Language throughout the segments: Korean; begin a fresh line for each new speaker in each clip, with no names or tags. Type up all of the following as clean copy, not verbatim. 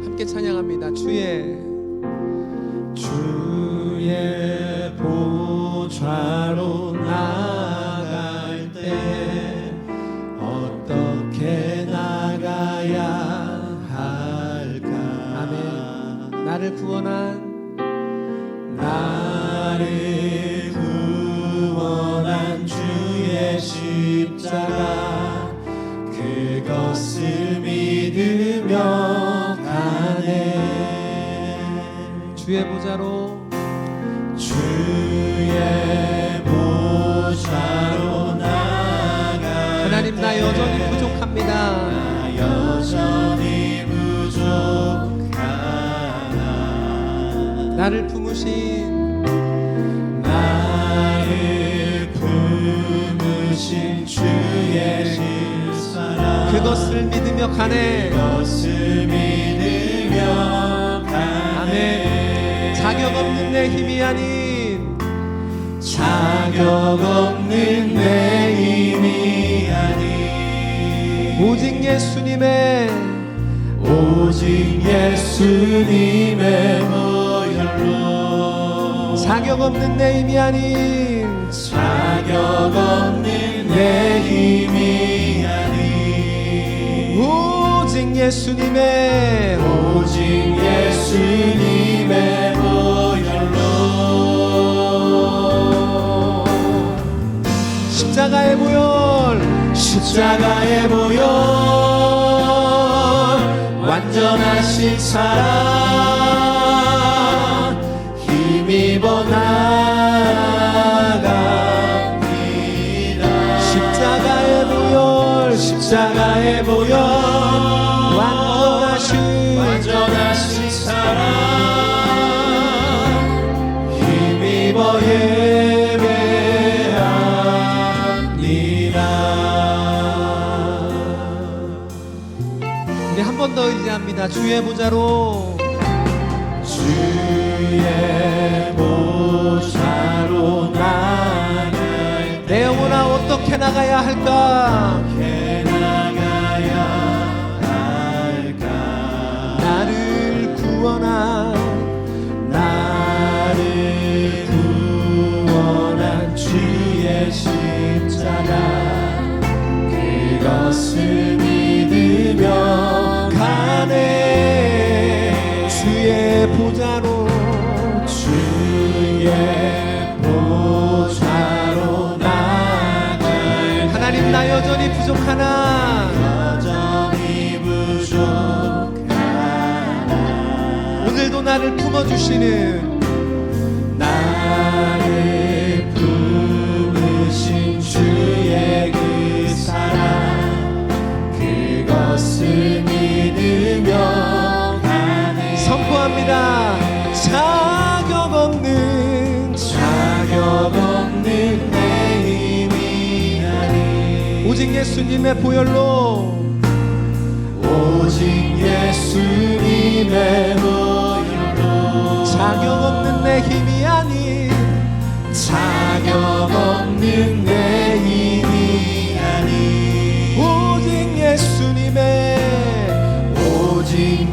함께 찬양합니다. 주의
보좌로 나갈 때 어떻게 나가야 할까?
아멘. 나를 구원한
주의 십자가 그것을 믿으며 가네.
주의 보좌로
나갈
하나님, 나 여전히 부족합니다.
나 여전히 부족하나.
나를 품으신
주의 십사랑
그것을 믿으며 가네. 아멘. 자격 없는 내 힘이 아닌 오직 예수님의 보혈로 자격 없는 내 힘이 아닌 오직 예수님의 십자가의 보혈
완전하신 사랑 힘입어 나갑니다. 십자가의 보혈 완전하신 사랑 힘입어
우리 한 번 더 의지합니다. 주의 보좌로
나갈
내 영혼아 어떻게 나가야 할까? 나를 구원한
주의 십자가 그것을 믿으며 가네.
주의 보좌로
나갈
하나님, 나 여전히 부족하나 오늘도 나를 품어주시는
주의 그 사랑 그것을 믿으며 가네.
선포합니다. 자격 없는
내 힘이 아닌
오직 예수님의 보혈로 자격 없는 내 힘이 아닌 오직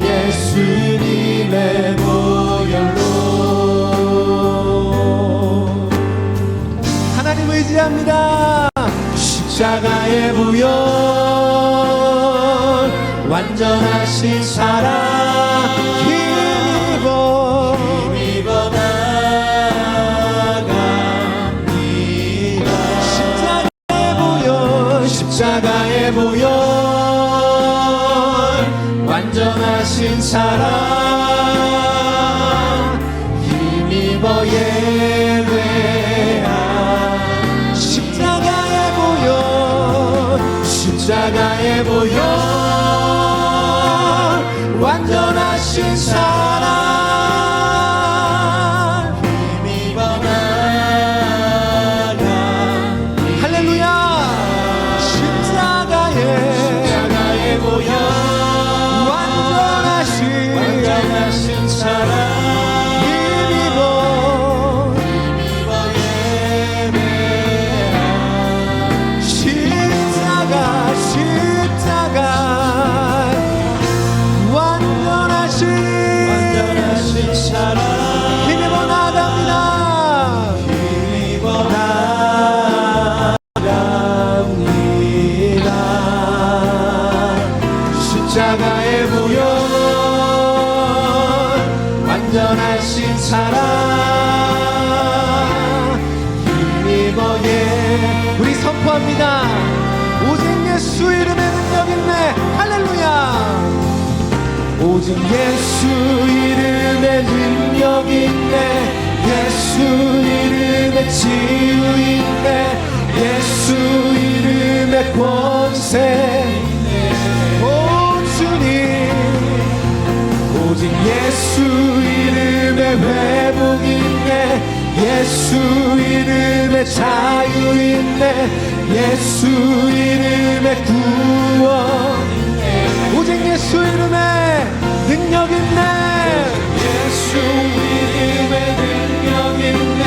예수님의
보혈로
하나님 의지합니다.
십자가의 보혈 완전하신 사랑 힘입어 나갑니다. 십자가의 보혈 완전하신 사랑 힘입어 예배한 십자가의 보혈 완전하신 사랑 힘입어 나가.
할렐루야. 십자가의
보혈 완전하신 사랑
힘입어
예배한
십자가 완전하신
사랑
힘입어 나아갑니다.
힘입어 나갑니다. 십자가의 보혈 완전하신 사랑 힘입어
우리 선포합니다. 오직 예수 이름에 능력 있네. 할렐루야. 오직 예수 이름에 능력 있네. 예수 이름에 치유 있네. 예수 이름에 권세 있네. 오 주님, 오직 예수 이름에 회복 있네. 예수 이름에 자유 있네. 예수 이름에 구원 있네. 오직 예수 이름에 능력 있네. 예수 이름에 능력 있네.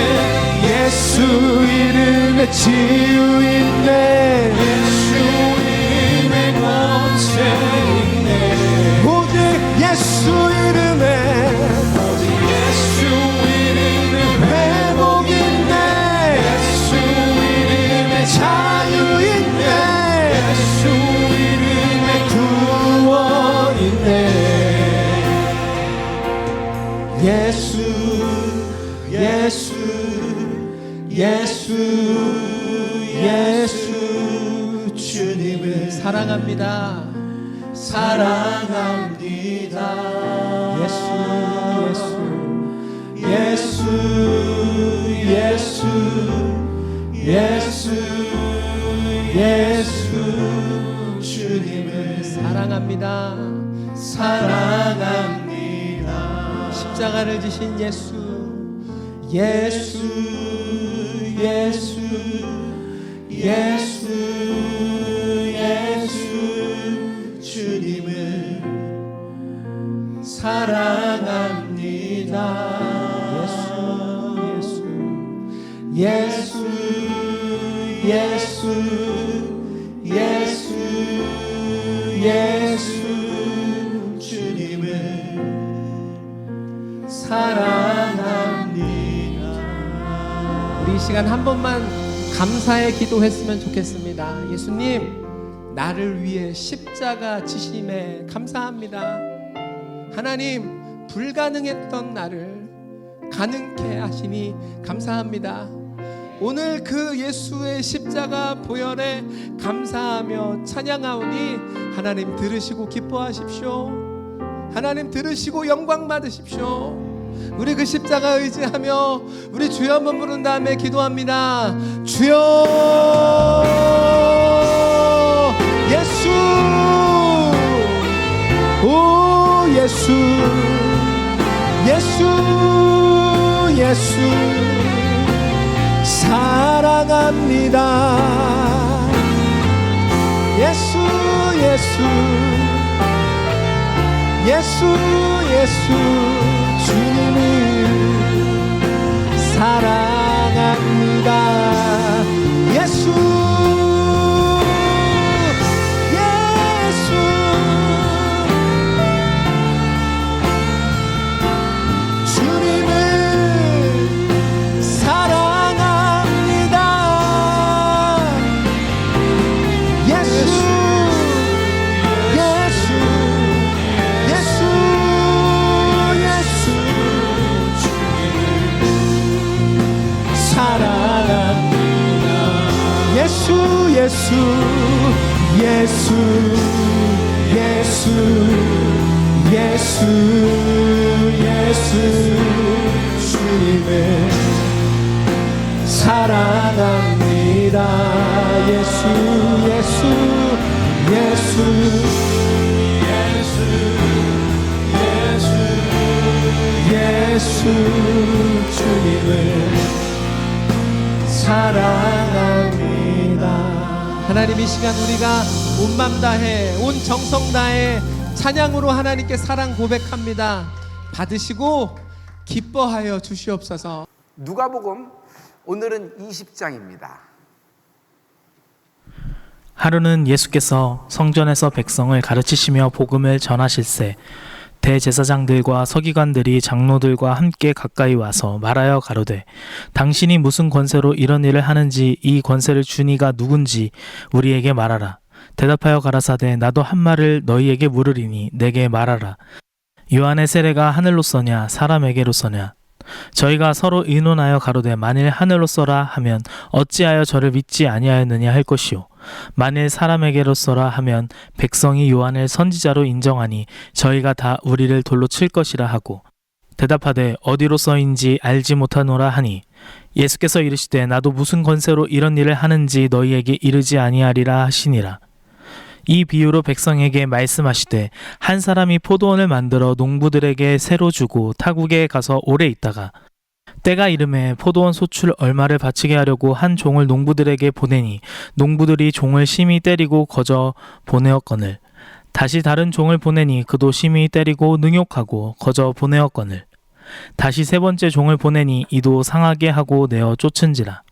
예수 이름에 치유 있네. 예수 이름에 권세 있네. 오직 예수 이름에 오직 예수 이름에 회복 있네. 예수 이름에 자유 있네. 예수 이름에 구원 있네. 예수 예수 예수 예수 주님을 사랑합니다. 사랑합니다. 예수 예수 예수 예수 예수 주님을 사랑합니다. 사랑합니다. 십자가를 지신 예수 예수 예수 예수 예수 주님을 사랑합니다. 예수 예수 예수 예수 주님을 사랑합니다. 우리 이 시간 한 번만 감사의 기도했으면 좋겠습니다. 예수님, 나를 위해 십자가 지심에 감사합니다. 하나님, 불가능했던 나를 가능케 하시니 감사합니다. 오늘 그 예수의 십자가 보혈에 감사하며 찬양하오니 하나님 들으시고 기뻐하십시오. 하나님 들으시고 영광 받으십시오. 우리 그 십자가 의지하며 우리 주여 한번 부른 다음에 기도합니다. 주여 예수, 오 예수, 예수, 예수 사랑합니다. 예수, 예수, 예수, 예수 주님을 사랑합니다. 예수, 예수, 주님을 사랑합니다. 예수, 예수, 예수, 예수 사랑합니다. 예수, 예수, 예수, 예수, 예수, 예수 주님을 사랑합니다. 예수, 예수, 예수, 예수, 예수, 예수 주님을 사랑합니다. 하나님, 이 시간 우리가 온 맘 다해 온 정성 다해 찬양으로 하나님께 사랑 고백합니다. 받으시고 기뻐하여 주시옵소서.
누가복음 오늘은 20장입니다.
하루는 예수께서 성전에서 백성을 가르치시며 복음을 전하실세 대제사장들과 서기관들이 장로들과 함께 가까이 와서 말하여 가로되 당신이 무슨 권세로 이런 일을 하는지 이 권세를 준 이가 누군지 우리에게 말하라. 대답하여 가라사대 나도 한 말을 너희에게 물으리니 내게 말하라. 요한의 세례가 하늘로서냐 사람에게로서냐. 저희가 서로 의논하여 가로되 만일 하늘로서라 하면 어찌하여 저를 믿지 아니하였느냐 할 것이요 만일 사람에게로서라 하면 백성이 요한을 선지자로 인정하니 저희가 다 우리를 돌로 칠 것이라 하고 대답하되 어디로서인지 알지 못하노라 하니 예수께서 이르시되 나도 무슨 권세로 이런 일을 하는지 너희에게 이르지 아니하리라 하시니라. 이 비유로 백성에게 말씀하시되 한 사람이 포도원을 만들어 농부들에게 새로 주고 타국에 가서 오래 있다가 때가 이름에 포도원 소출 얼마를 바치게 하려고 한 종을 농부들에게 보내니 농부들이 종을 심히 때리고 거저 보내었거늘 다시 다른 종을 보내니 그도 심히 때리고 능욕하고 거저 보내었거늘 다시 세 번째 종을 보내니 이도 상하게 하고 내어 쫓은지라.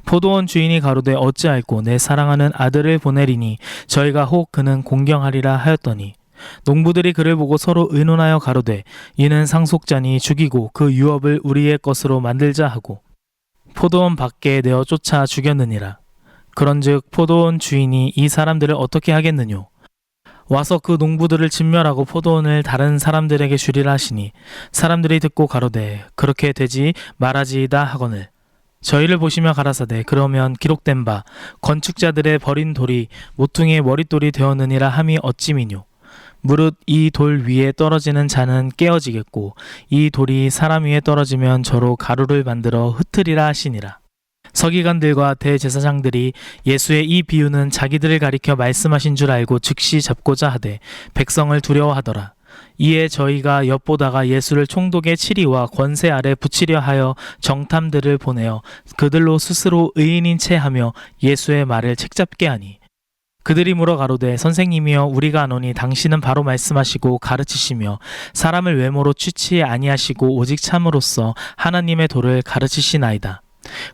포도원 주인이 가로되 어찌할꼬 내 사랑하는 아들을 보내리니 저희가 혹 그는 공경하리라 하였더니 농부들이 그를 보고 서로 의논하여 가로되 이는 상속자니 죽이고 그 유업을 우리의 것으로 만들자 하고 포도원 밖에 내어 쫓아 죽였느니라. 그런즉 포도원 주인이 이 사람들을 어떻게 하겠느뇨? 와서 그 농부들을 진멸하고 포도원을 다른 사람들에게 주리라 하시니 사람들이 듣고 가로되 그렇게 되지 말아지이다 하거늘 저희를 보시며 가라사대 그러면 기록된 바 건축자들의 버린 돌이 모퉁이의 머릿돌이 되었느니라 함이 어찌미뇨. 무릇 이 돌 위에 떨어지는 자는 깨어지겠고 이 돌이 사람 위에 떨어지면 저로 가루를 만들어 흩으리라 하시니라. 서기관들과 대제사장들이 예수의 이 비유는 자기들을 가리켜 말씀하신 줄 알고 즉시 잡고자 하되 백성을 두려워하더라. 이에 저희가 엿보다가 예수를 총독의 치리와 권세 아래 붙이려 하여 정탐들을 보내어 그들로 스스로 의인인 채 하며 예수의 말을 책잡게 하니 그들이 물어 가로되 선생님이여 우리가 아노니 당신은 바로 말씀하시고 가르치시며 사람을 외모로 취치 아니하시고 오직 참으로써 하나님의 도를 가르치시나이다.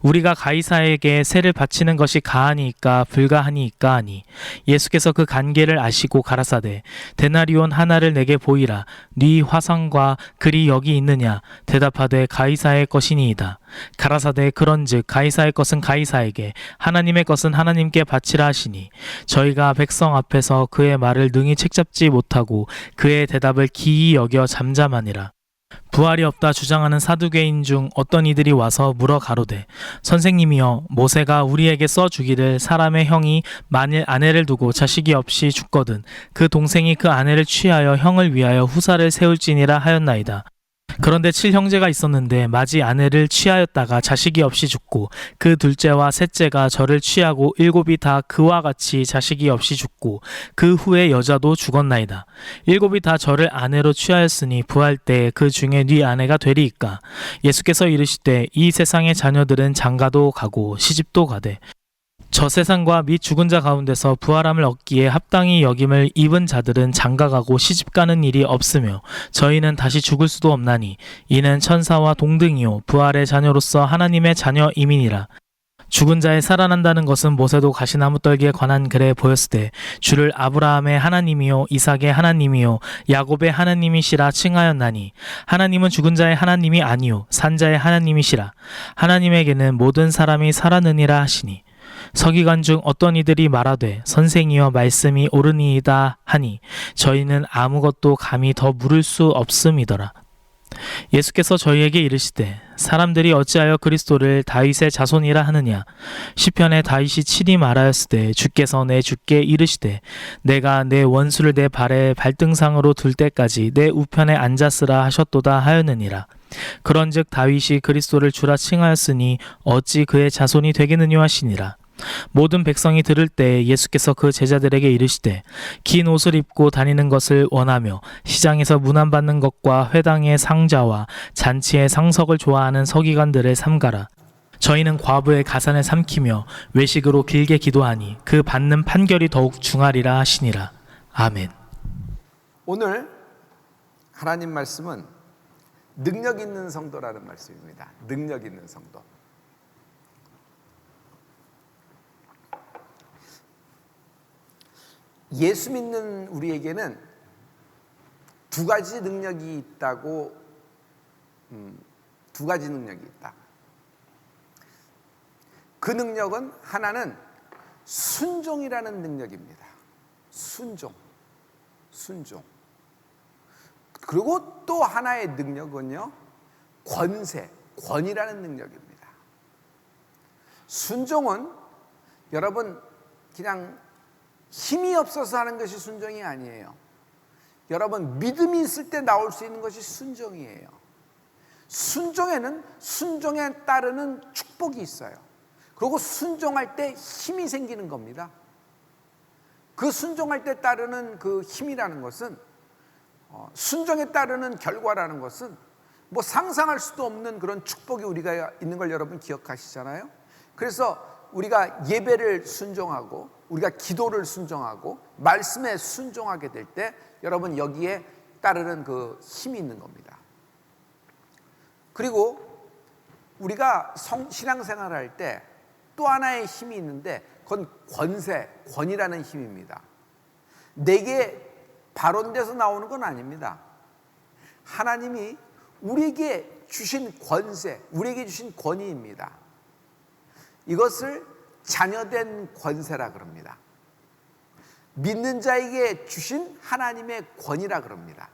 우리가 가이사에게 세를 바치는 것이 가하니이까 불가하니이까 하니 예수께서 그 관계를 아시고 가라사대 데나리온 하나를 내게 보이라. 네 화상과 글이 여기 있느냐. 대답하되 가이사의 것이니이다. 가라사대 그런즉 가이사의 것은 가이사에게 하나님의 것은 하나님께 바치라 하시니 저희가 백성 앞에서 그의 말을 능히 책잡지 못하고 그의 대답을 기이 여겨 잠잠하니라. 부활이 없다 주장하는 사두개인 중 어떤 이들이 와서 물어 가로되 선생님이여 모세가 우리에게 써주기를 사람의 형이 만일 아내를 두고 자식이 없이 죽거든 그 동생이 그 아내를 취하여 형을 위하여 후사를 세울지니라 하였나이다. 그런데 7형제가 있었는데 맏이 아내를 취하였다가 자식이 없이 죽고 그 둘째와 셋째가 저를 취하고 7이 다 그와 같이 자식이 없이 죽고 그 후에 여자도 죽었나이다. 7이 다 저를 아내로 취하였으니 부활 때 그 중에 네 아내가 되리이까. 예수께서 이르시되 이 세상의 자녀들은 장가도 가고 시집도 가되 저 세상과 및 죽은 자 가운데서 부활함을 얻기에 합당히 여김을 입은 자들은 장가가고 시집가는 일이 없으며 저희는 다시 죽을 수도 없나니 이는 천사와 동등이요 부활의 자녀로서 하나님의 자녀임이니라. 죽은 자의 살아난다는 것은 모세도 가시나무 떨기에 관한 글에 보였으되 주를 아브라함의 하나님이요 이삭의 하나님이요 야곱의 하나님이시라 칭하였나니 하나님은 죽은 자의 하나님이 아니요 산 자의 하나님이시라. 하나님에게는 모든 사람이 살아느니라 하시니 서기관 중 어떤 이들이 말하되 선생이여 말씀이 옳으니이다 하니 저희는 아무것도 감히 더 물을 수 없음이더라. 예수께서 저희에게 이르시되 사람들이 어찌하여 그리스도를 다윗의 자손이라 하느냐. 시편에 다윗이 친히 말하였으되 주께서 내 주께 이르시되 내가 내 원수를 내 발의 발등상으로 둘 때까지 내 우편에 앉았으라 하셨도다 하였느니라. 그런즉 다윗이 그리스도를 주라 칭하였으니 어찌 그의 자손이 되겠느냐 하시니라. 모든 백성이 들을 때 예수께서 그 제자들에게 이르시되 긴 옷을 입고 다니는 것을 원하며 시장에서 문안받는 것과 회당의 상자와 잔치의 상석을 좋아하는 서기관들을 삼가라. 저희는 과부의 가산을 삼키며 외식으로 길게 기도하니 그 받는 판결이 더욱 중하리라 하시니라. 아멘.
오늘 하나님 말씀은 능력 있는 성도라는 말씀입니다. 능력 있는 성도. 예수 믿는 우리에게는 두 가지 능력이 있다고, 두 가지 능력이 있다. 그 능력은 하나는 순종이라는 능력입니다. 순종. 그리고 또 하나의 능력은요, 권이라는 능력입니다. 순종은 여러분 그냥 힘이 없어서 하는 것이 순종이 아니에요. 여러분 믿음이 있을 때 나올 수 있는 것이 순종이에요. 순종에는 순종에 따르는 축복이 있어요. 그리고 순종할 때 힘이 생기는 겁니다. 그 순종할 때 따르는 그 힘이라는 것은, 순종에 따르는 결과라는 것은 뭐 상상할 수도 없는 그런 축복이 우리가 있는 걸 여러분 기억하시잖아요. 그래서 우리가 예배를 순종하고, 우리가 기도를 순종하고, 말씀에 순종하게 될 때 여러분 여기에 따르는 그 힘이 있는 겁니다. 그리고 우리가 신앙생활을 할 때 또 하나의 힘이 있는데, 그건 권이라는 힘입니다. 내게 발원돼서 나오는 건 아닙니다. 하나님이 우리에게 주신 우리에게 주신 권위입니다. 이것을 자녀된 권세라 그럽니다. 믿는 자에게 주신 하나님의 권위라 그럽니다.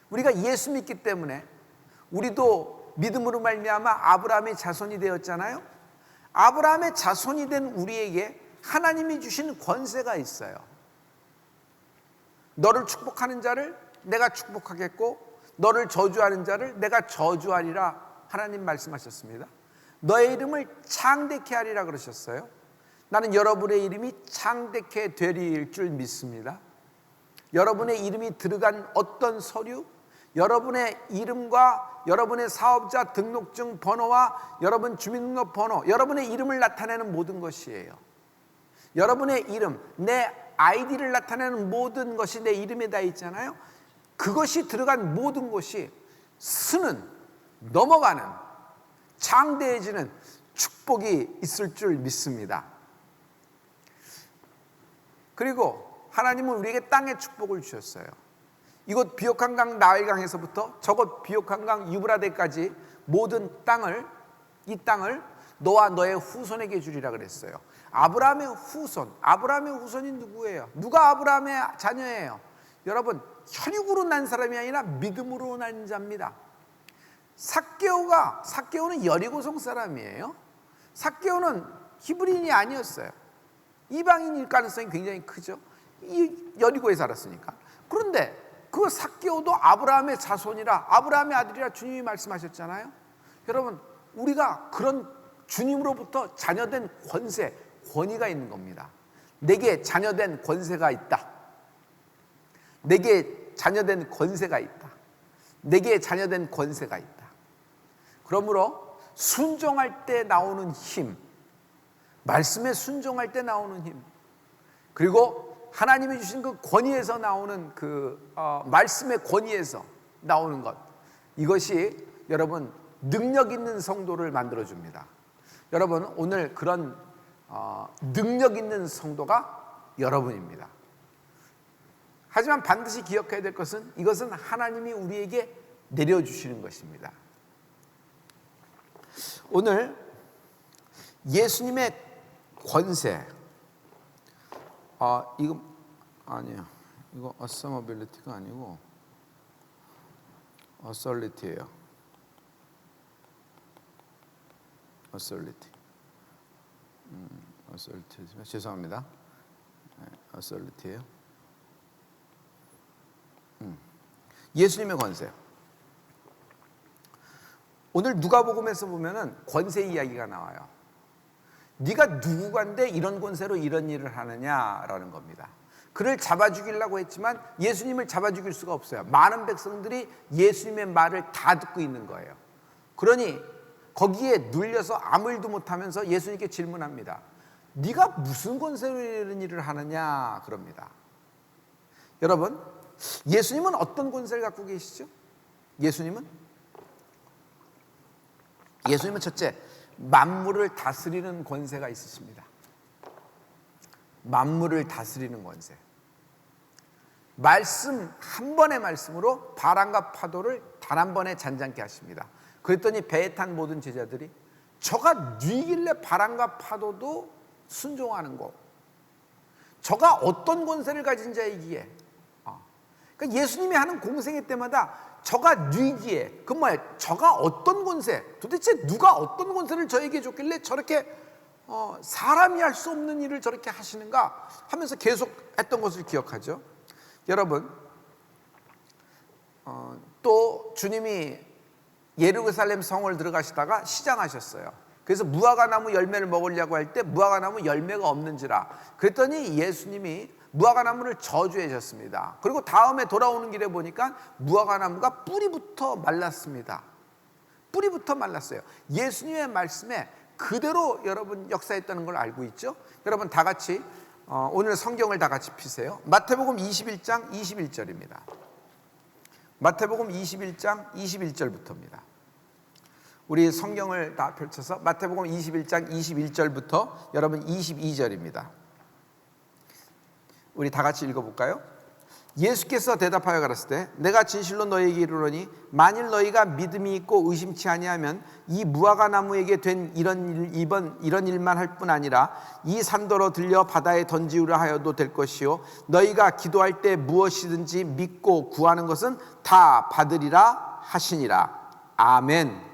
우리가 예수 믿기 때문에 우리도 믿음으로 말미암아 아브라함의 자손이 되었잖아요. 아브라함의 자손이 된 우리에게 하나님이 주신 권세가 있어요. 너를 축복하는 자를 내가 축복하겠고, 너를 저주하는 자를 내가 저주하리라 하나님 말씀하셨습니다. 너의 이름을 창대케 하리라 그러셨어요. 나는 여러분의 이름이 창대케 되리일 줄 믿습니다. 여러분의 이름이 들어간 어떤 서류, 여러분의 이름과 여러분의 사업자 등록증 번호와 여러분 주민등록번호, 여러분의 이름을 나타내는 모든 것이에요. 여러분의 이름, 내 아이디를 나타내는 모든 것이 내 이름에 다 있잖아요. 그것이 들어간 모든 것이 쓰는, 넘어가는, 장대해지는 축복이 있을 줄 믿습니다. 그리고 하나님은 우리에게 땅의 축복을 주셨어요. 이곳 비옥한 강 나일강에서부터 저곳 비옥한 강 유브라데까지 모든 땅을, 이 땅을 너와 너의 후손에게 주리라 그랬어요. 아브라함의 후손이 누구예요? 누가 아브라함의 자녀예요? 여러분, 혈육으로 난 사람이 아니라 믿음으로 난 자입니다. 삭개오는 여리고성 사람이에요. 삭개오는 히브리인이 아니었어요. 이방인일 가능성이 굉장히 크죠. 이 여리고에 살았으니까. 그런데 그 삭개오도 아브라함의 자손이라, 아브라함의 아들이라 주님이 말씀하셨잖아요. 여러분, 우리가 그런 주님으로부터 자녀된 권위가 있는 겁니다. 내게 자녀된 권세가 있다. 내게 자녀된 권세가 있다. 내게 자녀된 권세가 있다. 그러므로 순종할 때 나오는 힘, 말씀에 순종할 때 나오는 힘, 그리고 하나님이 주신 그 권위에서 나오는 말씀의 권위에서 나오는 것, 이것이 여러분 능력 있는 성도를 만들어줍니다. 여러분, 오늘 그런 능력 있는 성도가 여러분입니다. 하지만 반드시 기억해야 될 것은, 이것은 하나님이 우리에게 내려주시는 것입니다. 오늘 예수님의 권세, 이거 아니에요. 이거 어서머빌리티가 아니고 어설리티예요. 어설리티. 어설리티. 죄송합니다. 어설리티예요. 예수님의 권세. 오늘 누가복음에서 보면은 권세 이야기가 나와요. 네가 누구간데 이런 권세로 이런 일을 하느냐라는 겁니다. 그를 잡아 죽이려고 했지만 예수님을 잡아 죽일 수가 없어요. 많은 백성들이 예수님의 말을 다 듣고 있는 거예요. 그러니 거기에 눌려서 아무 일도 못하면서 예수님께 질문합니다. 네가 무슨 권세로 이런 일을 하느냐 그럽니다. 여러분, 예수님은 어떤 권세를 갖고 계시죠? 예수님은 첫째, 만물을 다스리는 권세가 있으십니다. 만물을 다스리는 권세. 말씀 한 번의 말씀으로 바람과 파도를 단 한 번에 잔잔케 하십니다. 그랬더니 배에 탄 모든 제자들이 저가 누이길래 바람과 파도도 순종하는 거, 저가 어떤 권세를 가진 자이기에. 그러니까 예수님이 하는 공생애 때마다 저가 누이기에, 그 뭐야, 저가 어떤 권세, 도대체 누가 어떤 권세를 저에게 줬길래 저렇게 사람이 할 수 없는 일을 저렇게 하시는가 하면서 계속 했던 것을 기억하죠. 여러분, 또 주님이 예루살렘 성을 들어가시다가 시장하셨어요. 그래서 무화과나무 열매를 먹으려고 할 때 무화과나무 열매가 없는지라 그랬더니 예수님이 무화과나무를 저주해 셨습니다. 그리고 다음에 돌아오는 길에 보니까 무화과나무가 뿌리부터 말랐습니다. 뿌리부터 말랐어요. 예수님의 말씀에 그대로 여러분 역사했다는 걸 알고 있죠? 여러분 다 같이 오늘 성경을 다 같이 피세요. 마태복음 21장 21절입니다. 마태복음 21장 21절부터입니다. 우리 성경을 다 펼쳐서 마태복음 21장 21절부터 여러분 22절입니다. 우리 다 같이 읽어볼까요? 예수께서 대답하여 가라사대 내가 진실로 너희에게 이르노니 만일 너희가 믿음이 있고 의심치 아니하면 이 무화과나무에게 된 이런 일만 할 뿐 아니라 이 산더러 들려 바다에 던지우려 하여도 될 것이요 너희가 기도할 때 무엇이든지 믿고 구하는 것은 다 받으리라 하시니라. 아멘.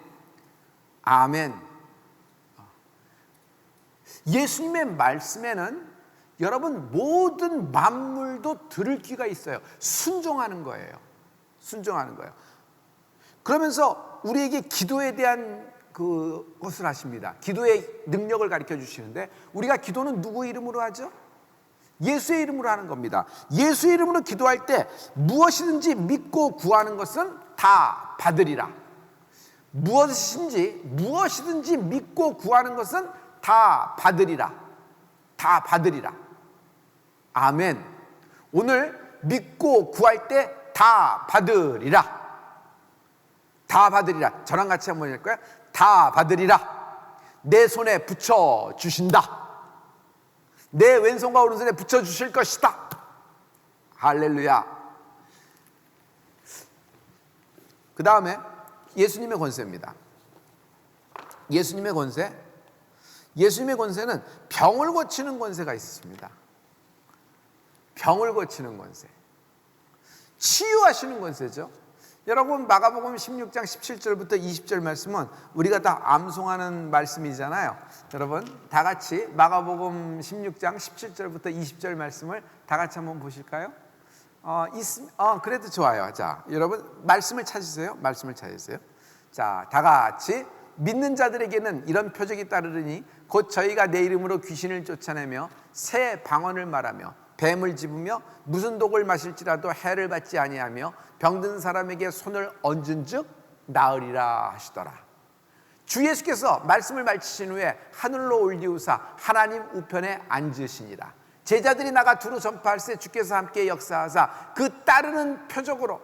아멘. 예수님의 말씀에는 여러분 모든 만물도 들을 귀가 있어요. 순종하는 거예요. 순종하는 거예요. 그러면서 우리에게 기도에 대한 그것을 하십니다. 기도의 능력을 가르쳐 주시는데 우리가 기도는 누구 이름으로 하죠? 예수의 이름으로 하는 겁니다. 예수의 이름으로 기도할 때 무엇이든지 믿고 구하는 것은 다 받으리라. 무엇이든지 믿고 구하는 것은 다 받으리라. 다 받으리라. 아멘. 오늘 믿고 구할 때 다 받으리라. 다 받으리라. 저랑 같이 한번 할까요? 다 받으리라. 내 손에 붙여 주신다. 내 왼손과 오른손에 붙여 주실 것이다. 할렐루야. 그 다음에 예수님의 권세입니다. 예수님의 권세는 병을 고치는 권세가 있습니다. 병을 고치는 권세, 치유하시는 권세죠. 여러분 마가복음 16장 17절부터 20절 말씀은 우리가 다 암송하는 말씀이잖아요. 여러분 다 같이 마가복음 16장 17절부터 20절 말씀을 다 같이 한번 보실까요? 그래도 좋아요. 자, 여러분 말씀을 찾으세요. 자, 다 같이 믿는 자들에게는 이런 표적이 따르리니 곧 저희가 내 이름으로 귀신을 쫓아내며 새 방언을 말하며 뱀을 집으며 무슨 독을 마실지라도 해를 받지 아니하며 병든 사람에게 손을 얹은 즉 나으리라 하시더라. 주 예수께서 말씀을 마치신 후에 하늘로 올리우사 하나님 우편에 앉으시니라. 제자들이 나가 두루 전파할세 주께서 함께 역사하사 그 따르는 표적으로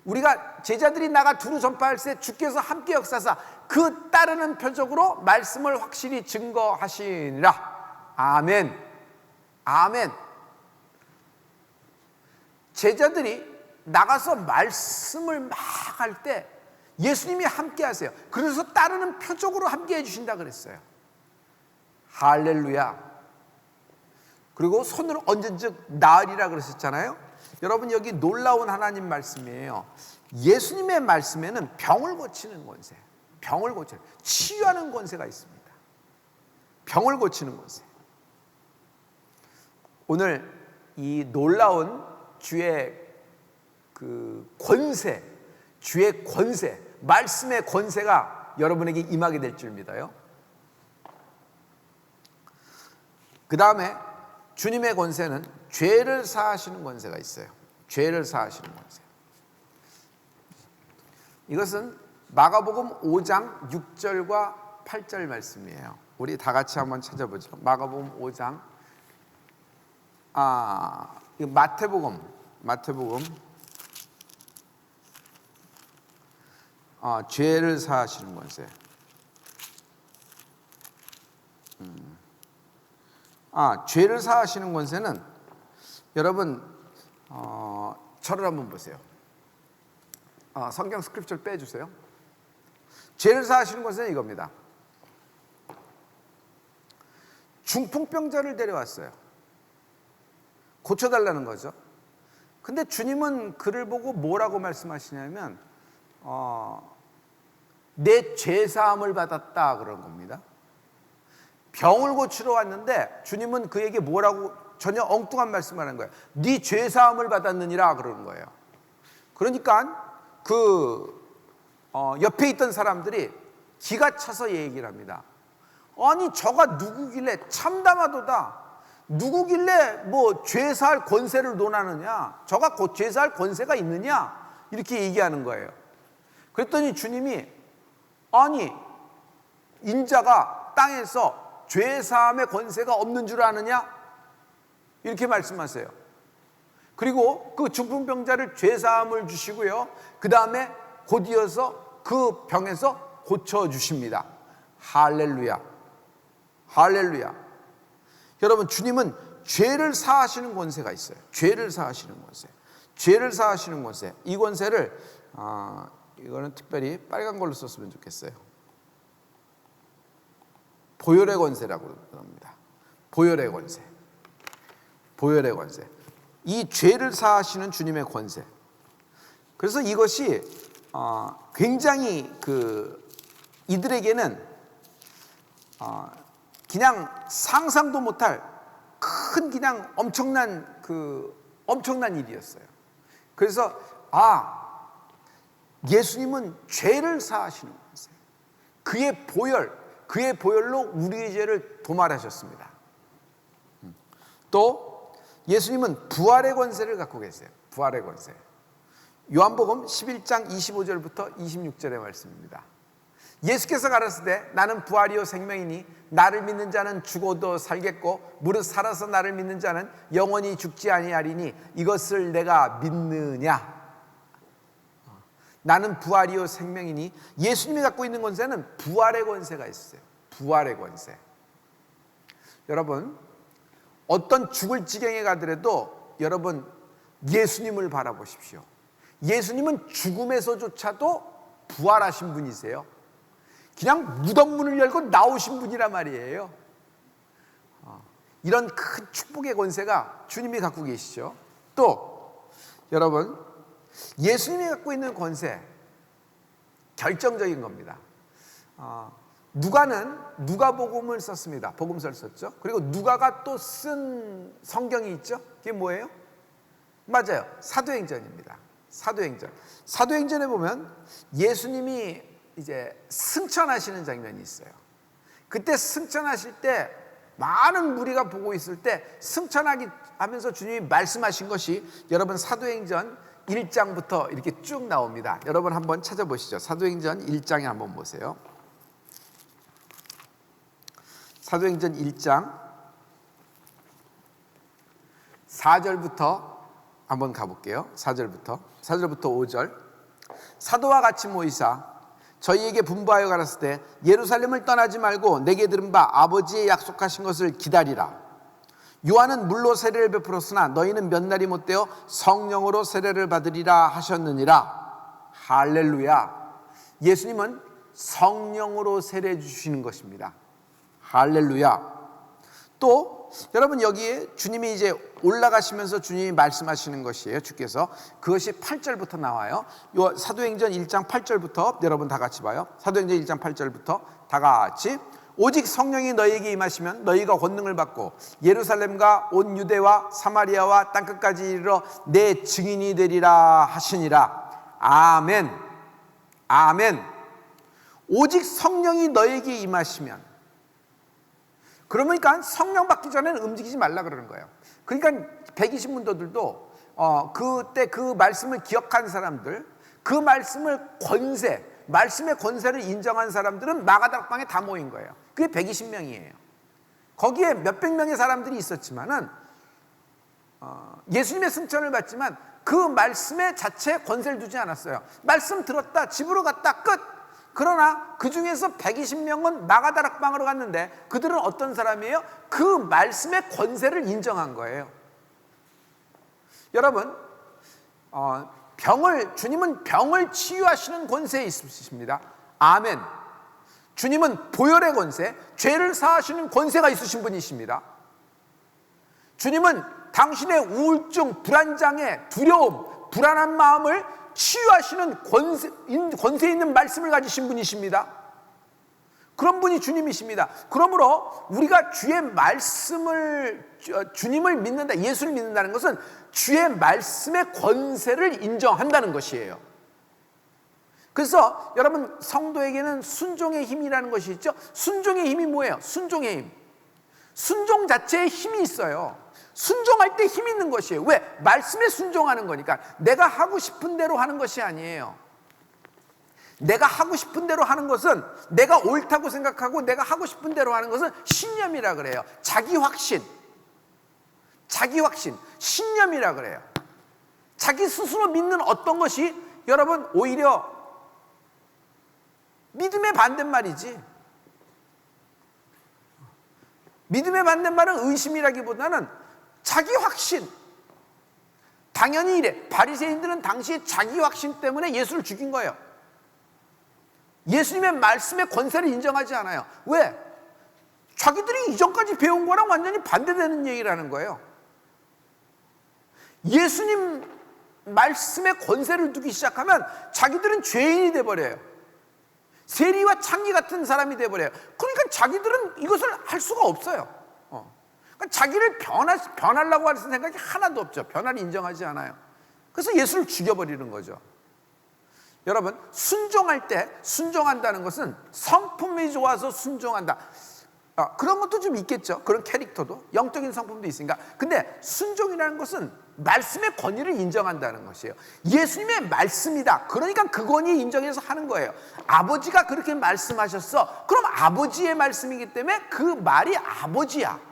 우리가 제자들이 나가 두루 전파할세 주께서 함께 역사하사 그 따르는 표적으로 말씀을 확실히 증거하시니라. 아멘. 아멘. 제자들이 나가서 말씀을 막 할 때 예수님이 함께 하세요. 그래서 따르는 표적으로 함께 해주신다 그랬어요. 할렐루야. 그리고 손을 얹은 즉 나으리라 그러셨잖아요. 여러분 여기 놀라운 하나님 말씀이에요. 예수님의 말씀에는 병을 고치는 권세, 치유하는 권세가 있습니다. 병을 고치는 권세. 오늘 이 놀라운 주의 주의 권세, 말씀의 권세가 여러분에게 임하게 될 줄 믿어요. 그 다음에 주님의 권세는 죄를 사하시는 권세가 있어요. 죄를 사하시는 권세. 이것은 마가복음 5장 6절과 8절 말씀이에요. 우리 다 같이 한번 찾아보죠. 마가복음 5장 마태복음 죄를 사하시는 권세. 죄를 사하시는 권세는 여러분 저를 한번 보세요. 성경 스크립처를 빼주세요. 죄를 사하시는 것은 이겁니다. 중풍병자를 데려왔어요. 고쳐달라는 거죠. 근데 주님은 그를 보고 뭐라고 말씀하시냐면 내 죄사함을 받았다 그런 겁니다. 병을 고치러 왔는데 주님은 그에게 뭐라고 전혀 엉뚱한 말씀을 하는 거예요. 네 죄사함을 받았느니라 그러는 거예요. 그러니까 옆에 있던 사람들이 기가 차서 얘기를 합니다. 아니 저가 누구길래 참담하도다. 누구길래 뭐 죄사할 권세를 논하느냐. 저가 곧 죄사할 권세가 있느냐. 이렇게 얘기하는 거예요. 그랬더니 주님이 아니 인자가 땅에서 죄사함의 권세가 없는 줄 아느냐. 이렇게 말씀하세요. 그리고 그 중풍병자를 죄사함을 주시고요. 그 다음에 곧 이어서 그 병에서 고쳐주십니다. 할렐루야. 할렐루야. 여러분 주님은 죄를 사하시는 권세가 있어요. 죄를 사하시는 권세. 죄를 사하시는 권세. 이 권세를 이거는 특별히 빨간 걸로 썼으면 좋겠어요. 보혈의 권세라고 합니다. 보혈의 권세. 보혈의 권세. 이 죄를 사하시는 주님의 권세. 그래서 이것이 굉장히 이들에게는 그냥 상상도 못할 큰 그냥 엄청난 일이었어요. 그래서 예수님은 죄를 사하시는 권세. 그의 보혈로 우리의 죄를 도말하셨습니다. 또 예수님은 부활의 권세를 갖고 계세요. 부활의 권세. 요한복음 11장 25절부터 26절의 말씀입니다. 예수께서 가라사대 나는 부활이요 생명이니 나를 믿는 자는 죽어도 살겠고 무릇 살아서 나를 믿는 자는 영원히 죽지 아니하리니 이것을 내가 믿느냐. 나는 부활이요 생명이니 예수님이 갖고 있는 권세는 부활의 권세가 있어요. 부활의 권세. 여러분 어떤 죽을 지경에 가더라도 여러분 예수님을 바라보십시오. 예수님은 죽음에서조차도 부활하신 분이세요. 그냥 무덤 문을 열고 나오신 분이란 말이에요. 이런 큰 축복의 권세가 주님이 갖고 계시죠. 또 여러분 예수님이 갖고 있는 권세 결정적인 겁니다. 누가는 누가복음을 썼습니다. 복음서를 썼죠. 그리고 누가가 또 쓴 성경이 있죠. 그게 뭐예요? 맞아요. 사도행전입니다. 사도행전. 사도행전에 보면 예수님이 이제 승천하시는 장면이 있어요. 그때 승천하실 때 많은 무리가 보고 있을 때 승천하기 하면서 주님이 말씀하신 것이 여러분 사도행전 1장부터 이렇게 쭉 나옵니다. 여러분 한번 찾아보시죠. 사도행전 1장에 한번 보세요. 사도행전 1장 4절부터 한번 가볼게요. 4절부터 5절. 사도와 같이 모이사 저희에게 분부하여 가라사대 예루살렘을 떠나지 말고 내게 들은 바 아버지의 약속하신 것을 기다리라. 요한은 물로 세례를 베풀었으나 너희는 몇 날이 못되어 성령으로 세례를 받으리라 하셨느니라. 할렐루야. 예수님은 성령으로 세례 주시는 것입니다. 할렐루야. 또 여러분 여기에 주님이 이제 올라가시면서 주님이 말씀하시는 것이에요. 주께서 그것이 8절부터 나와요. 요 사도행전 1장 8절부터 여러분 다 같이 봐요. 사도행전 1장 8절부터 다 같이 오직 성령이 너희에게 임하시면 너희가 권능을 받고 예루살렘과 온 유대와 사마리아와 땅끝까지 이르러 내 증인이 되리라 하시니라. 아멘. 아멘. 오직 성령이 너희에게 임하시면 그러니까 성령 받기 전에는 움직이지 말라 그러는 거예요. 그러니까 120문도들도 그때 그 말씀을 기억한 사람들, 그 말씀을 말씀의 권세를 인정한 사람들은 마가다락방에 다 모인 거예요. 그게 120명이에요. 거기에 몇백 명의 사람들이 있었지만은 예수님의 승천을 받지만 그 말씀의 자체에 권세를 두지 않았어요. 말씀 들었다, 집으로 갔다, 끝. 그러나 그 중에서 120명은 마가다락방으로 갔는데 그들은 어떤 사람이에요? 그 말씀의 권세를 인정한 거예요. 여러분, 주님은 병을 치유하시는 권세에 있으십니다. 아멘. 주님은 보혈의 권세, 죄를 사하시는 권세가 있으신 분이십니다. 주님은 당신의 우울증, 불안장애, 두려움, 불안한 마음을 치유하시는 권세 있는 말씀을 가지신 분이십니다. 그런 분이 주님이십니다. 그러므로 우리가 주님을 믿는다, 예수를 믿는다는 것은 주의 말씀의 권세를 인정한다는 것이에요. 그래서 여러분, 성도에게는 순종의 힘이라는 것이 있죠. 순종의 힘이 뭐예요? 순종의 힘. 순종 자체에 힘이 있어요. 순종할 때 힘 있는 것이에요. 왜? 말씀에 순종하는 거니까. 내가 하고 싶은 대로 하는 것이 아니에요. 내가 하고 싶은 대로 하는 것은, 내가 옳다고 생각하고 내가 하고 싶은 대로 하는 것은 신념이라 그래요. 자기 확신, 신념이라 그래요. 자기 스스로 믿는 어떤 것이 여러분 오히려 믿음의 반대말이지. 믿음의 반대말은 의심이라기보다는 자기 확신. 당연히 이래. 바리새인들은 당시에 자기 확신 때문에 예수를 죽인 거예요. 예수님의 말씀의 권세를 인정하지 않아요. 왜? 자기들이 이전까지 배운 거랑 완전히 반대되는 얘기라는 거예요. 예수님 말씀의 권세를 두기 시작하면 자기들은 죄인이 돼버려요. 세리와 창기 같은 사람이 돼버려요. 그러니까 자기들은 이것을 할 수가 없어요. 그러니까 자기를 변하려고 하는 생각이 하나도 없죠. 변화를 인정하지 않아요. 그래서 예수를 죽여버리는 거죠. 여러분, 순종할 때, 순종한다는 것은 성품이 좋아서 순종한다. 그런 것도 좀 있겠죠. 그런 캐릭터도, 영적인 성품도 있으니까. 근데 순종이라는 것은 말씀의 권위를 인정한다는 것이에요. 예수님의 말씀이다. 그러니까 그 권위 인정해서 하는 거예요. 아버지가 그렇게 말씀하셨어. 그럼 아버지의 말씀이기 때문에 그 말이 아버지야.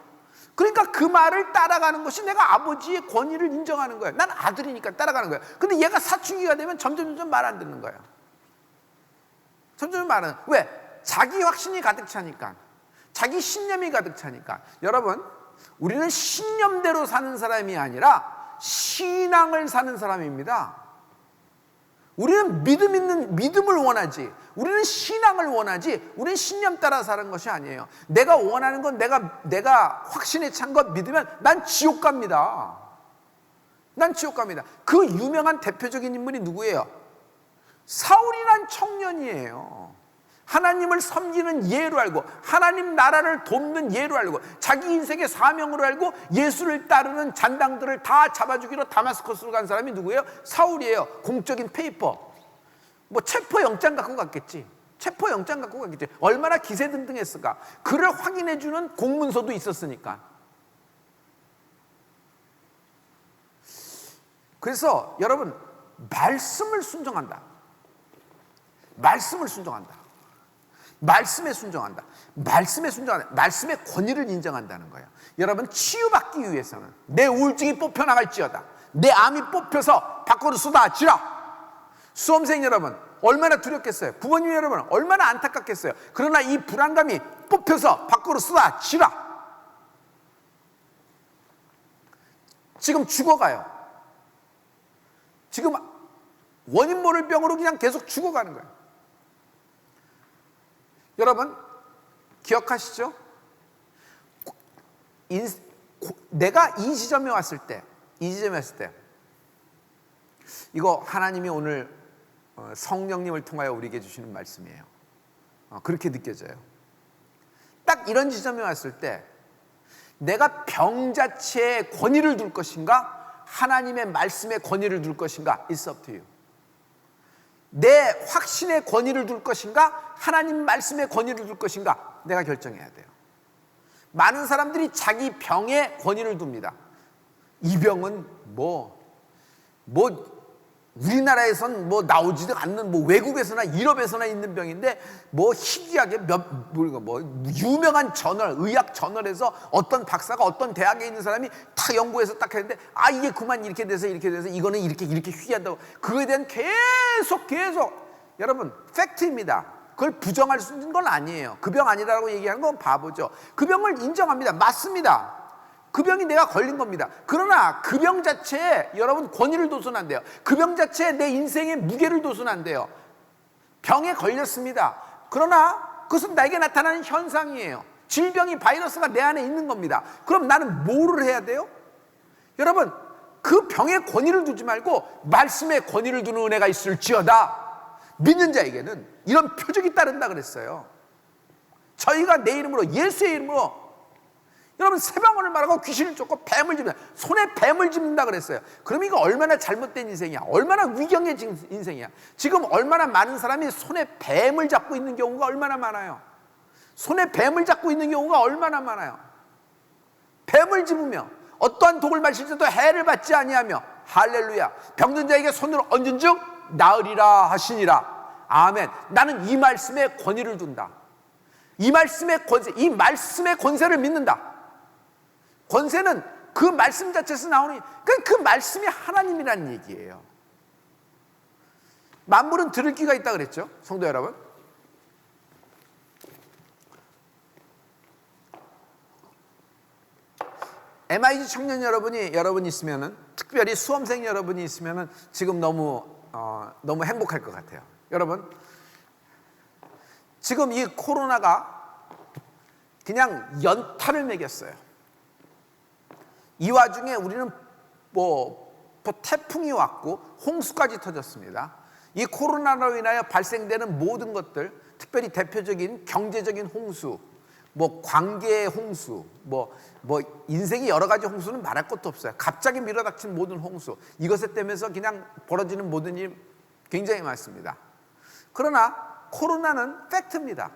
그러니까 그 말을 따라가는 것이 내가 아버지의 권위를 인정하는 거예요. 난 아들이니까 따라가는 거예요. 근데 얘가 사춘기가 되면 점점 말 안 듣는 거예요. 점점 말은 왜? 자기 확신이 가득 차니까. 자기 신념이 가득 차니까. 여러분, 우리는 신념대로 사는 사람이 아니라 신앙을 사는 사람입니다. 우리는 믿음을 원하지. 우리는 신앙을 원하지. 우리는 신념 따라 사는 것이 아니에요. 내가 원하는 건 내가 확신에 찬 것 믿으면 난 지옥 갑니다. 난 지옥 갑니다. 그 유명한 대표적인 인물이 누구예요? 사울이란 청년이에요. 하나님을 섬기는 예로 알고, 하나님 나라를 돕는 예로 알고, 자기 인생의 사명으로 알고 예수를 따르는 잔당들을 다 잡아주기로 다마스커스로 간 사람이 누구예요? 사울이에요. 공적인 페이퍼, 체포영장 갖고 갔겠지. 체포영장 갖고 갔겠지. 얼마나 기세등등했을까. 그를 확인해주는 공문서도 있었으니까. 그래서 여러분, 말씀을 순종한다. 말씀을 순종한다. 말씀에 순종한다. 말씀에 순종한다. 말씀의 권위를 인정한다는 거예요. 여러분, 치유받기 위해서는 내 우울증이 뽑혀나갈지어다. 내 암이 뽑혀서 밖으로 쏟아지라. 수험생 여러분, 얼마나 두렵겠어요. 부모님 여러분, 얼마나 안타깝겠어요. 그러나 이 불안감이 뽑혀서 밖으로 쏟아지라. 지금 죽어가요. 지금 원인 모를 병으로 그냥 계속 죽어가는 거예요. 여러분, 기억하시죠? 내가 이 지점에 왔을 때, 이거 하나님이 오늘 성령님을 통하여 우리에게 주시는 말씀이에요. 그렇게 느껴져요. 딱 이런 지점에 왔을 때 내가 병 자체에 권위를 둘 것인가, 하나님의 말씀에 권위를 둘 것인가, It's up to you. 내 확신의 권위를 둘 것인가, 하나님 말씀의 권위를 둘 것인가, 내가 결정해야 돼요. 많은 사람들이 자기 병에 권위를 둡니다. 이 병은 우리나라에선 나오지도 않는 외국에서나 유럽에서나 있는 병인데 희귀하게 유명한 저널, 의학 저널에서 어떤 박사가 어떤 대학에 있는 사람이 다 연구해서 딱 했는데 이게 그만 이렇게 돼서 이거는 이렇게 희귀한다고. 그거에 대한 계속 여러분, 팩트입니다. 그걸 부정할 수 있는 건 아니에요. 그 병 아니다라고 얘기하는 건 바보죠. 그 병을 인정합니다. 맞습니다. 그 병이 내가 걸린 겁니다. 그러나 그 병 자체에 여러분 권위를 둬서는 안 돼요. 그 병 자체에 내 인생의 무게를 둬서는 안 돼요. 병에 걸렸습니다. 그러나 그것은 나에게 나타나는 현상이에요. 질병이, 바이러스가 내 안에 있는 겁니다. 그럼 나는 뭐를 해야 돼요? 여러분, 그 병에 권위를 두지 말고 말씀에 권위를 두는 은혜가 있을지어다. 믿는 자에게는 이런 표적이 따른다 그랬어요. 저희가 내 이름으로, 예수의 이름으로 여러분 세방언을 말하고 귀신을 쫓고 뱀을 집는다. 손에 뱀을 집는다 그랬어요. 그럼 이거 얼마나 잘못된 인생이야. 얼마나 위경해진 인생이야. 지금 얼마나 많은 사람이 손에 뱀을 잡고 있는 경우가 얼마나 많아요. 손에 뱀을 잡고 있는 경우가 얼마나 많아요. 뱀을 집으며 어떠한 독을 마실 때도 해를 받지 아니하며 할렐루야. 병든 자에게 손을 얹은 즉 나으리라 하시니라. 아멘. 나는 이 말씀에 권위를 둔다. 이 말씀의 권세, 이 말씀의 권세를 믿는다. 권세는 그 말씀 자체에서 나오는, 그 말씀이 하나님이라는 얘기예요. 만물은 들을 귀가 있다 그랬죠, 성도 여러분. MIG 청년 여러분이 있으면은, 특별히 수험생 여러분이 있으면은 지금 너무 행복할 것 같아요. 여러분, 지금 이 코로나가 그냥 연타를 매겼어요. 이 와중에 우리는 태풍이 왔고 홍수까지 터졌습니다. 이 코로나로 인하여 발생되는 모든 것들, 특별히 대표적인 경제적인 홍수, 관계의 홍수, 인생의 여러 가지 홍수는 말할 것도 없어요. 갑자기 밀어닥친 모든 홍수, 이것에 때문에 그냥 벌어지는 모든 일 굉장히 많습니다. 그러나 코로나는 팩트입니다.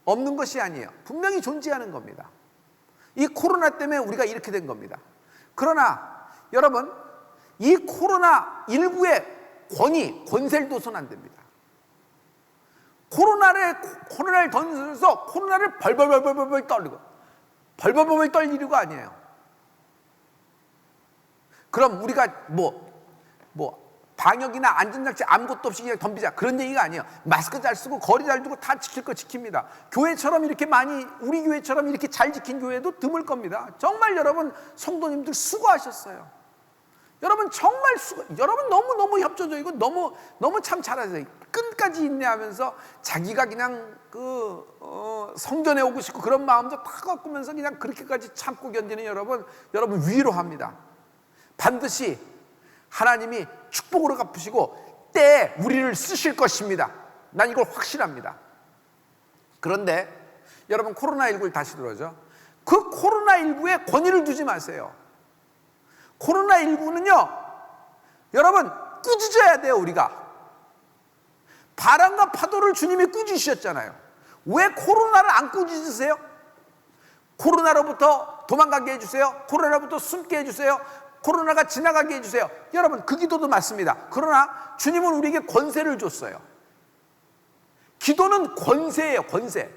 없는 것이 아니에요. 분명히 존재하는 겁니다. 이 코로나 때문에 우리가 이렇게 된 겁니다. 그러나 여러분, 이 코로나19의 권세를 둬서는 안 됩니다. 코로나를 던져서 코로나를 벌벌벌 떨리고, 벌벌벌 떨 이유가 아니에요. 그럼 우리가 방역이나 안전장치 아무것도 없이 그냥 덤비자, 그런 얘기가 아니에요. 마스크 잘 쓰고 거리 잘 두고 다 지킬 거 지킵니다. 교회처럼 이렇게 우리 교회처럼 이렇게 잘 지킨 교회도 드물 겁니다. 정말 여러분 성도님들 수고하셨어요. 여러분 정말 여러분 너무 협조적이고 너무 참 잘하세요. 끝까지 인내하면서 자기가 그냥 성전에 오고 싶고 그런 마음도 다 꺾으면서 그냥 그렇게까지 참고 견디는 여러분 위로합니다. 반드시 하나님이 축복으로 갚으시고 때에 우리를 쓰실 것입니다. 난 이걸 확신합니다. 그런데 여러분, 코로나19를 다시 들어죠. 그 코로나19에 권위를 두지 마세요. 코로나19는요, 여러분 꾸짖어야 돼요. 우리가 바람과 파도를 주님이 꾸짖으셨잖아요. 왜 코로나를 안 꾸짖으세요? 코로나로부터 도망가게 해주세요. 코로나로부터 숨게 해주세요. 코로나가 지나가게 해주세요. 여러분, 그 기도도 맞습니다. 그러나 주님은 우리에게 권세를 줬어요. 기도는 권세예요. 권세.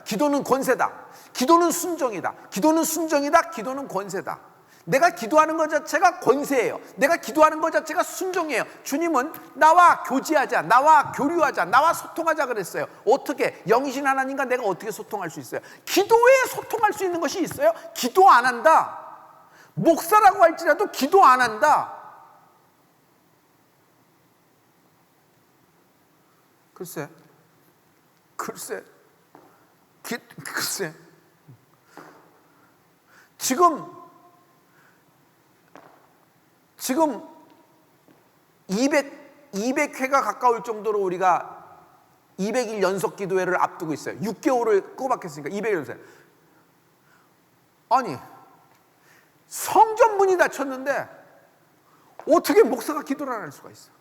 기도는 권세다. 기도는 순종이다. 기도는 순종이다. 기도는 권세다. 내가 기도하는 것 자체가 권세예요. 내가 기도하는 것 자체가 순종이에요. 주님은 나와 교제하자, 나와 교류하자, 나와 소통하자 그랬어요. 어떻게? 영이신 하나님과 내가 어떻게 소통할 수 있어요? 기도에 소통할 수 있는 것이 있어요? 기도 안 한다. 목사라고 할지라도 기도 안 한다. 글쎄. 지금 200회가 가까울 정도로 우리가 200일 연속 기도회를 앞두고 있어요. 6개월을 꼬박했으니까 200일 연속. 아니, 성전 문이 닫혔는데 어떻게 목사가 기도를 안 할 수가 있어?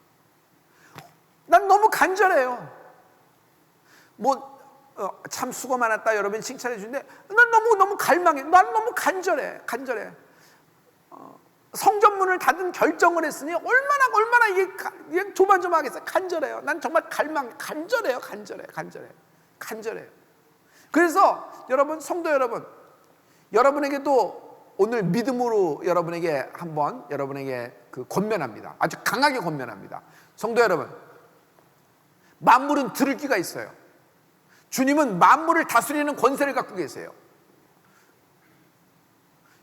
난 너무 간절해요. 참 수고 많았다 여러분 칭찬해 주는데 난 너무 갈망해. 난 너무 간절해. 성전 문을 닫은 결정을 했으니 얼마나 이게 조마조마하겠어요. 간절해요. 난 정말 간절해요. 그래서 여러분, 성도 여러분, 여러분에게도 오늘 믿음으로 여러분에게 권면합니다. 아주 강하게 권면합니다. 성도 여러분, 만물은 들을 귀가 있어요. 주님은 만물을 다스리는 권세를 갖고 계세요.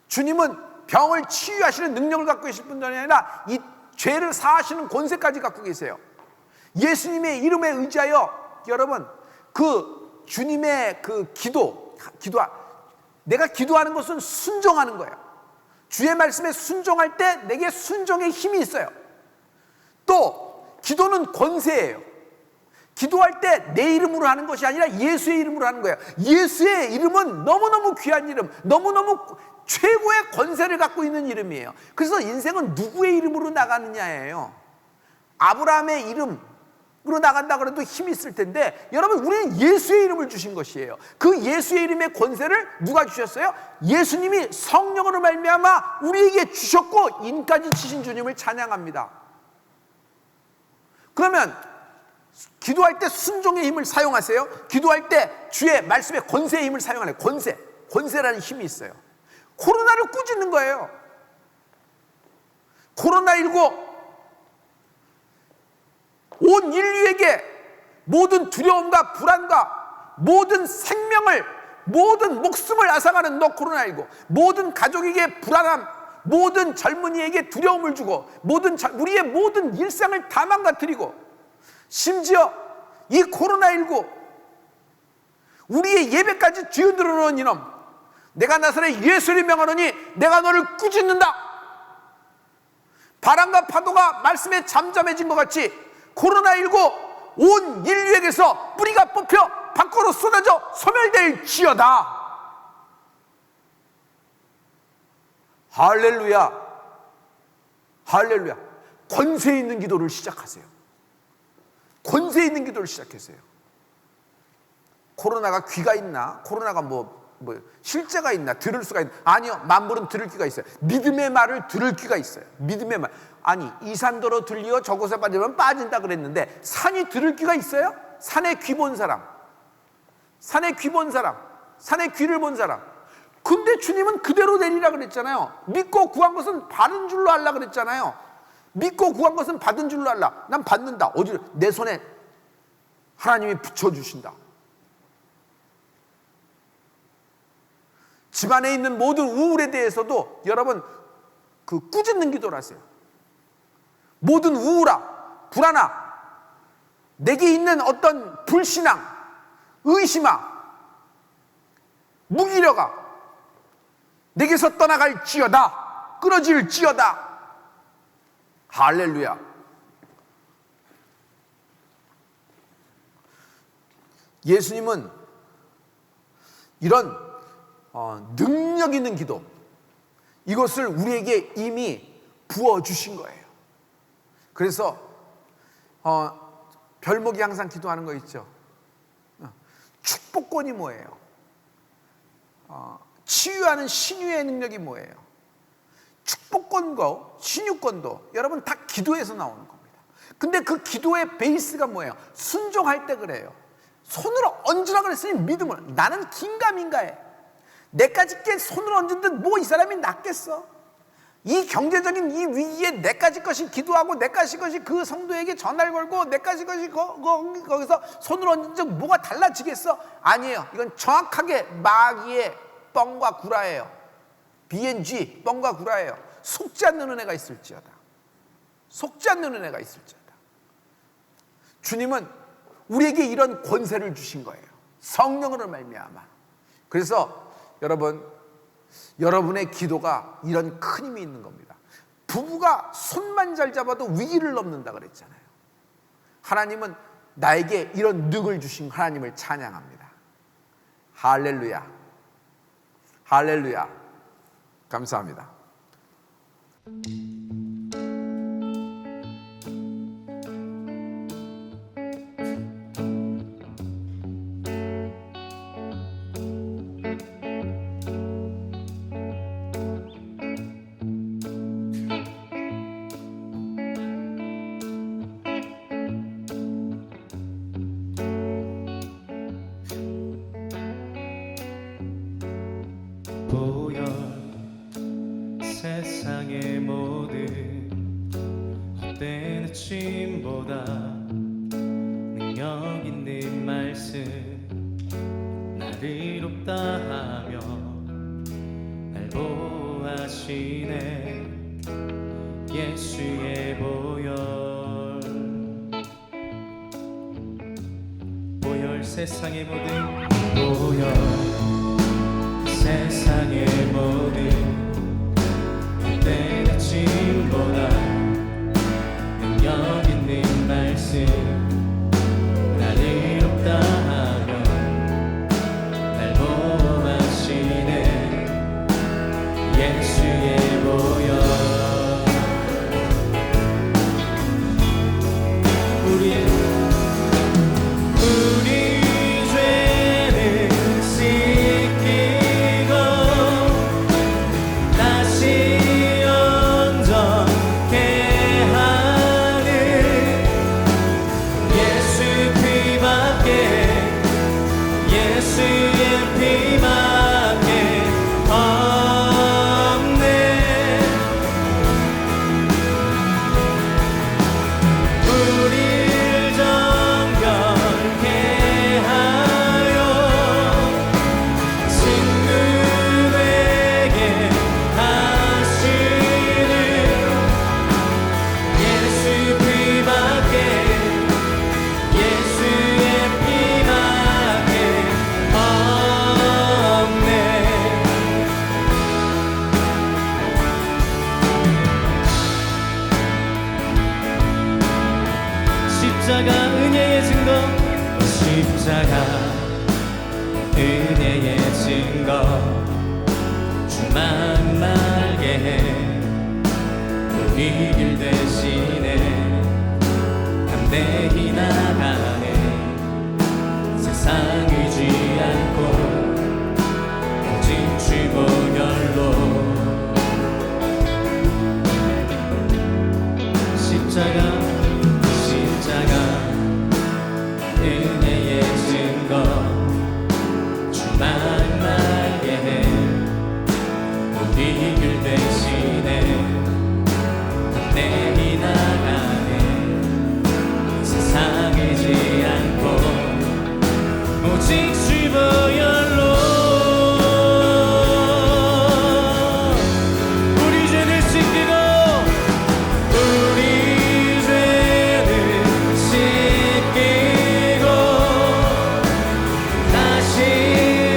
주님은 병을 치유하시는 능력을 갖고 계실 뿐만이 아니라 이 죄를 사하시는 권세까지 갖고 계세요. 예수님의 이름에 의지하여 여러분 그 주님의 그 내가 기도하는 것은 순종하는 거예요. 주의 말씀에 순종할 때 내게 순종의 힘이 있어요. 또 기도는 권세예요. 기도할 때 내 이름으로 하는 것이 아니라 예수의 이름으로 하는 거예요. 예수의 이름은 너무너무 귀한 이름, 너무너무 최고의 권세를 갖고 있는 이름이에요. 그래서 인생은 누구의 이름으로 나가느냐예요. 아브라함의 이름으로 나간다 그래도 힘이 있을 텐데, 여러분 우리는 예수의 이름을 주신 것이에요. 그 예수의 이름의 권세를 누가 주셨어요? 예수님이 성령으로 말미암아 우리에게 주셨고 인까지 치신 주님을 찬양합니다. 그러면 기도할 때 순종의 힘을 사용하세요. 기도할 때 주의 말씀의 권세의 힘을 사용하네요. 권세라는 힘이 있어요. 코로나를 꾸짖는 거예요. 코로나19 온 인류에게 모든 두려움과 불안과 모든 생명을, 모든 목숨을 앗아가는 너 코로나19, 모든 가족에게 불안함, 모든 젊은이에게 두려움을 주고 우리의 모든 일상을 다 망가뜨리고, 심지어 이 코로나19 우리의 예배까지 뒤흔들어 놓은 이놈, 내가 나사렛 예수를 명하노니 내가 너를 꾸짖는다. 바람과 파도가 말씀에 잠잠해진 것 같이 코로나19 온 인류에게서 뿌리가 뽑혀 밖으로 쏟아져 소멸될지어다. 할렐루야, 할렐루야. 권세 있는 기도를 시작하세요. 권세 있는 기도를 시작하세요. 코로나가 귀가 있나? 코로나가 뭐 실제가 있나? 들을 수가 있나? 아니요, 만물은 들을 귀가 있어요. 믿음의 말을 들을 귀가 있어요. 믿음의 말. 아니, 이 산더러 들리어 저곳에 빠지면 빠진다 그랬는데 산이 들을 귀가 있어요? 산에 귀 본 사람, 산에 귀 본 사람, 산에 귀를 본 사람. 근데 주님은 그대로 내리라 그랬잖아요. 믿고 구한 것은 받은 줄로 알라 그랬잖아요. 믿고 구한 것은 받은 줄로 알라. 난 받는다. 어디를? 내 손에 하나님이 붙여주신다. 집안에 있는 모든 우울에 대해서도 여러분 그 꾸짖는 기도를 하세요. 모든 우울아, 불안아, 내게 있는 어떤 불신앙, 의심아, 무기력아, 내게서 떠나갈지어다, 끊어질지어다. 할렐루야. 예수님은 이런 능력 있는 기도, 이것을 우리에게 이미 부어주신 거예요. 그래서 별목이 항상 기도하는 거 있죠. 축복권이 뭐예요? 치유하는 신유의 능력이 뭐예요? 축복권과 신유권도 여러분 다 기도에서 나오는 겁니다. 근데 그 기도의 베이스가 뭐예요? 순종할 때 그래요. 손으로 얹으라 그랬으니 믿음을. 나는 긴가민가해. 내까지 게 손을 얹은 듯 뭐 이 사람이 낫겠어? 이 경제적인 이 위기에 내까지 것이 기도하고 내까지 것이 그 성도에게 전화를 걸고 내까지 것이 거기서 손을 얹은 듯 뭐가 달라지겠어? 아니에요. 이건 정확하게 마귀의 뻥과 구라예요. BNG, 뻥과 구라예요. 속지 않는 은혜가 있을지어다. 속지 않는 은혜가 있을지어다. 주님은 우리에게 이런 권세를 주신 거예요. 성령으로 말미암아. 그래서 여러분의 기도가 이런 큰 힘이 있는 겁니다. 부부가 손만 잘 잡아도 위기를 넘는다 그랬잖아요. 하나님은 나에게 이런 능을 주신 하나님을 찬양합니다. 할렐루야, 할렐루야. 감사합니다.
보여 세상의 모든 헛된 아침보다 능력 있는 말씀 나를 돕다 하며 날 보아 하시네 예수의 보혈 세상의 모든 보혈 세상의 모든 때의 짐보다 능력 있는 말씀 날 이롭다 하며 날 보호하시네 예수의 보혈 우리 죄는 씻기고 다시 온전케 하는 예수 피밖에 예수의 피밖에 없네 우릴 정결케 하여 친구되게 하시는 예수 피밖에 예수의 피밖에 없네 십자가 은혜의 증거 십자가 은혜의 증거 주만 말게 해 우리 길 대신에 담대히 나가네 세상 의지 않고 오직 주 보혈로 십자가 은혜의 증거 주만 말게 해 우리 길 대신에 담대히 나가네 세상 의지 않고 오직 주 보혈로 우리 죄를 씻기고 우리 죄를 씻기고 다시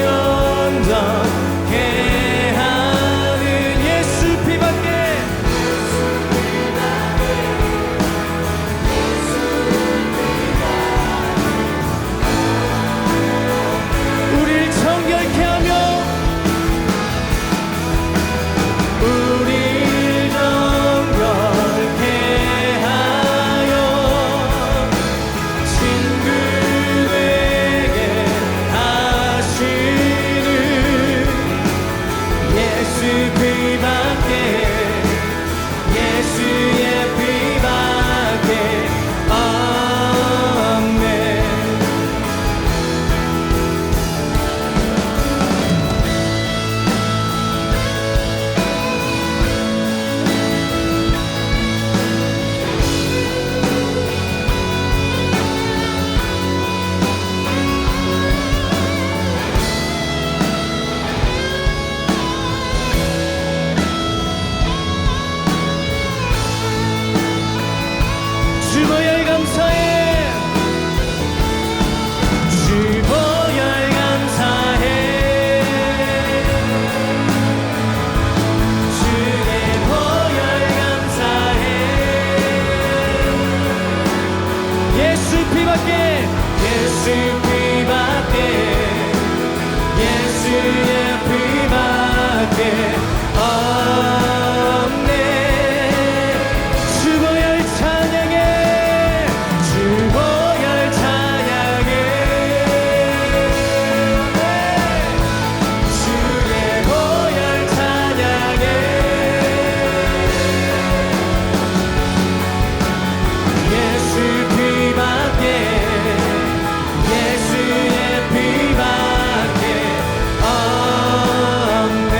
온전케 하는 예수 피밖에 우릴 정결케 하며 우릴 정결케 하여 친구 되게 하시는 예수 피밖에 예수의 피밖에 없네 주 보혈 감사해 주 보혈 감사해 주의 보혈 감사해 예수 피밖에 예수 피밖에 예수의 피밖에 없네 주 보혈 찬양해 주 보혈 찬양해 주의 보혈 찬양해 예수 피밖에 예수의 피밖에 없네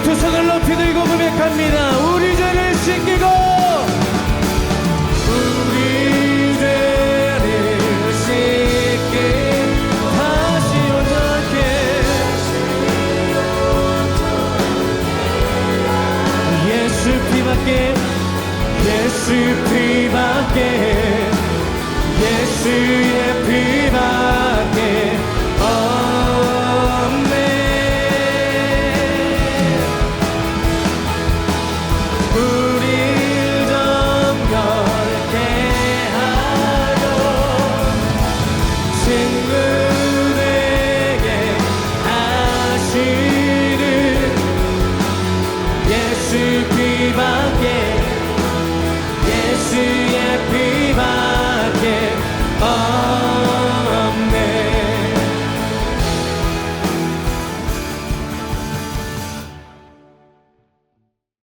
우리 두 손을 높이 들고 고백합니다. 우리 죄를 씻기고 우리 죄를 씻기 다시 온전케 예수 피밖에 예수 피밖에 예수의 피밖에